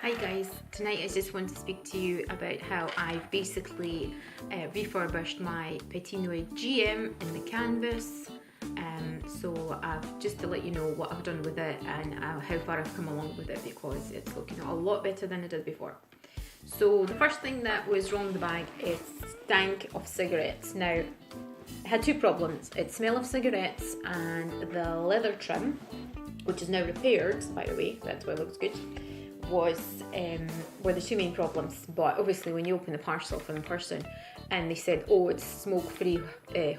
Hi guys, tonight I just want to speak to you about how I've basically refurbished my Patina GM in the canvas. So just to let you know what I've done with it and how far I've come along with it, because it's looking a lot better than it did before. So the first thing that was wrong with the bag is stank of cigarettes. Now, it had two problems. It smelled of cigarettes and the leather trim, which is now repaired, by the way, that's why it looks good, were the two main problems. But obviously when you open the parcel from the person and they said, oh, it's smoke-free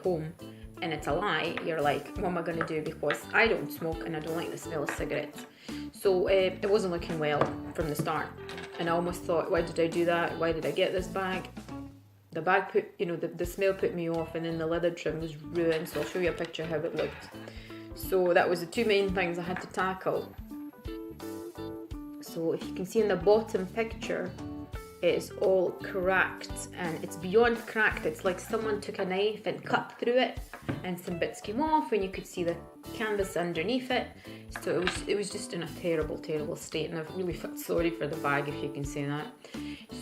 home, and it's a lie, you're like, what am I going to do, because I don't smoke and I don't like the smell of cigarettes. So it wasn't looking well from the start, and I almost thought, why did I do that? Why did I get this bag? The bag the smell put me off, and then the leather trim was ruined. So I'll show you a picture how it looked. So that was the two main things I had to tackle. So if you can see in the bottom picture, it is all cracked, and it's beyond cracked. It's like someone took a knife and cut through it and some bits came off and you could see the canvas underneath it. So it was just in a terrible state, and I've really felt sorry for the bag, if you can say that.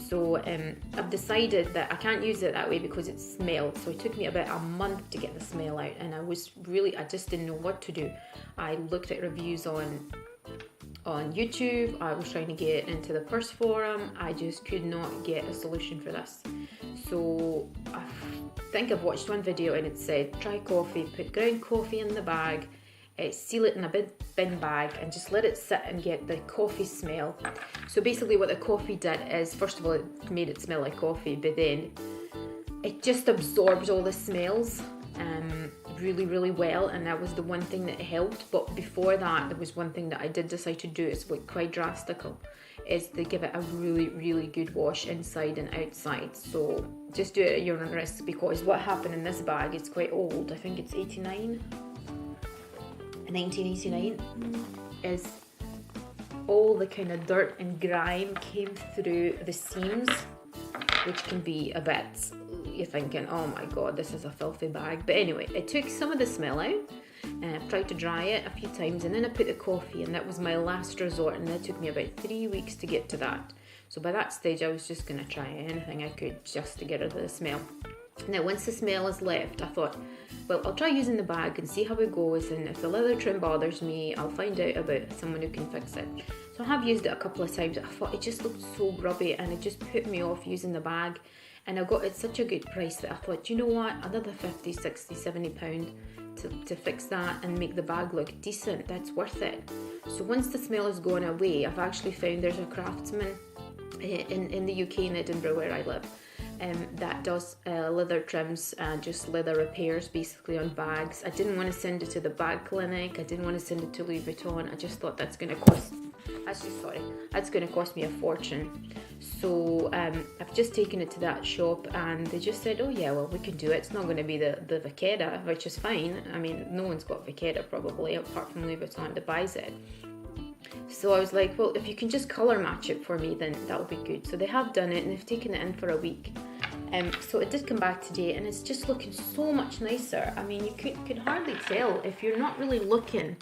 So I've decided that I can't use it that way because it smelled. So it took me about a month to get the smell out, and I just didn't know what to do. I looked at reviews on YouTube. I was trying to get into the purse forum. I just could not get a solution for this. So I think I've watched one video and it said try coffee, put ground coffee in the bag, seal it in a bin bag and just let it sit and get the coffee smell. So basically what the coffee did is, first of all, it made it smell like coffee, but then it just absorbed all the smells really well, and that was the one thing that helped. But before that, there was one thing that I did decide to do. It's like quite drastical, is to give it a really good wash inside and outside. So just do it at your own risk, because what happened in this bag is quite old. I think it's 1989 is all the kind of dirt and grime came through the seams, which can be a bit, you're thinking, oh my god, this is a filthy bag. But anyway, it took some of the smell out, and I tried to dry it a few times, and then I put the coffee, and that was my last resort, and it took me about 3 weeks to get to that. So by that stage I was just going to try anything I could just to get rid of the smell. Now once the smell is left, I thought, well, I'll try using the bag and see how it goes, and if the leather trim bothers me, I'll find out about someone who can fix it. So I have used it a couple of times. I thought it just looked so grubby and it just put me off using the bag, and I got it such a good price that I thought, you know what, another 50, 60, 70 pound to fix that and make the bag look decent, that's worth it. So once the smell has gone away, I've actually found there's a craftsman in the UK, in Edinburgh where I live, that does leather trims and just leather repairs basically on bags. I didn't want to send it to the bag clinic, I didn't want to send it to Louis Vuitton. I just thought that's going to cost me a fortune. So I've just taken it to that shop, and they just said, oh yeah, well, we can do it. It's not going to be the vachetta, which is fine. I mean, no one's got vachetta probably apart from Louis Vuitton that buys it. So I was like, well, if you can just colour match it for me, then that'll be good. So they have done it, and they've taken it in for a week. So it did come back today, and it's just looking so much nicer. I mean, you could hardly tell if you're not really looking.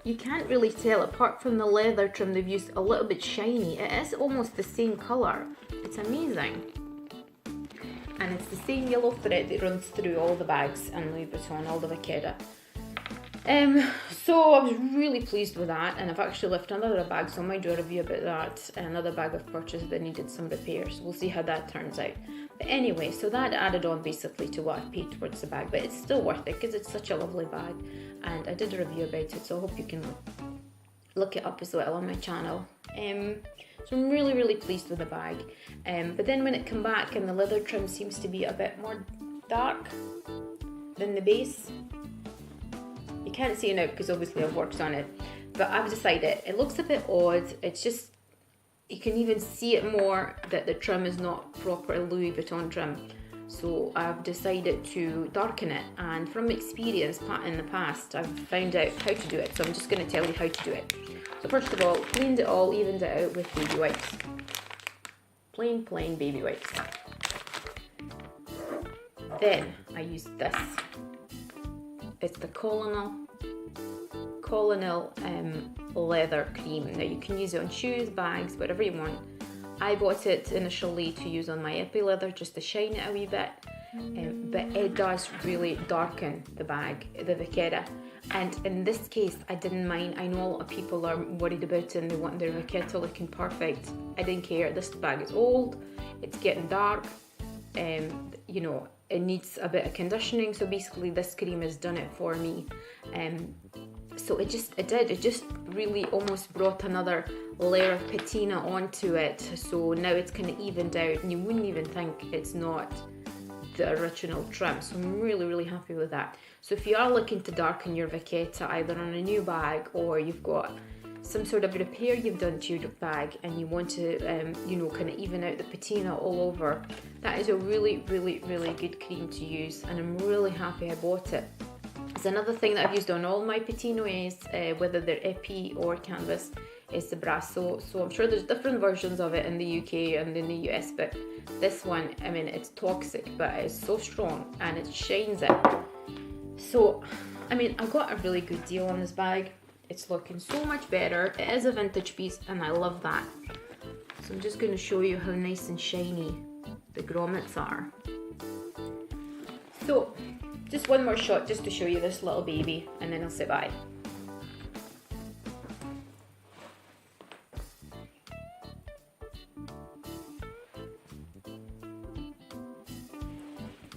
You can't really tell, apart from the leather trim they've used a little bit shiny. It is almost the same colour. It's amazing. And it's the same yellow thread that runs through all the bags and Louis Vuitton, all the vachetta. So I was really pleased with that, and I've actually left another bag, so I might do a review about that. Another bag I've purchased that needed some repairs. We'll see how that turns out. But anyway, so that added on basically to what I've paid towards the bag, but it's still worth it because it's such a lovely bag, and I did a review about it, so I hope you can look it up as well on my channel. So I'm really pleased with the bag. But then when it came back, and the leather trim seems to be a bit more dark than the base. You can't see it now because obviously I've worked on it, but I've decided it looks a bit odd. It's just, you can even see it more that the trim is not proper Louis Vuitton trim. So I've decided to darken it, and from experience in the past, I've found out how to do it. So I'm just going to tell you how to do it. So first of all, cleaned it all, evened it out with baby wipes. Plain baby wipes. Then I used this. It's the colonel leather cream. Now you can use it on shoes, bags, whatever you want. I bought it initially to use on my epi leather just to shine it a wee bit, but it does really darken the bag, the vachetta. And in this case, I didn't mind. I know a lot of people are worried about it and they want their vachetta looking perfect. I didn't care. This bag is old, it's getting dark, you know, it needs a bit of conditioning. So basically this cream has done it for me. So it just really almost brought another layer of patina onto it. So now it's kind of evened out and you wouldn't even think it's not the original trim. So I'm really, really happy with that. So if you are looking to darken your vachetta either on a new bag or you've got some sort of repair you've done to your bag and you want to, you know, kind of even out the patina all over, that is a really, really, really good cream to use, and I'm really happy I bought it. It's another thing that I've used on all my patinos, whether they're epi or canvas, is the brasso. So I'm sure there's different versions of it in the UK and in the US, but this one, I mean, it's toxic, but it's so strong and it shines it. So, I mean, I got a really good deal on this bag. It's looking so much better. It is a vintage piece and I love that. So I'm just going to show you how nice and shiny the grommets are. So, just one more shot just to show you this little baby and then I'll say bye.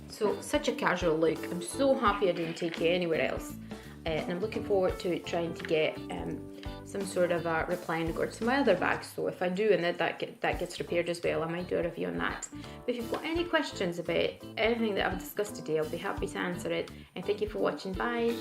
So, such a casual look. I'm so happy I didn't take it anywhere else. And I'm looking forward to trying to get some sort of a reply and go to my other bags. So if I do and that gets repaired as well, I might do a review on that. But if you've got any questions about anything that I've discussed today, I'll be happy to answer it. And thank you for watching. Bye.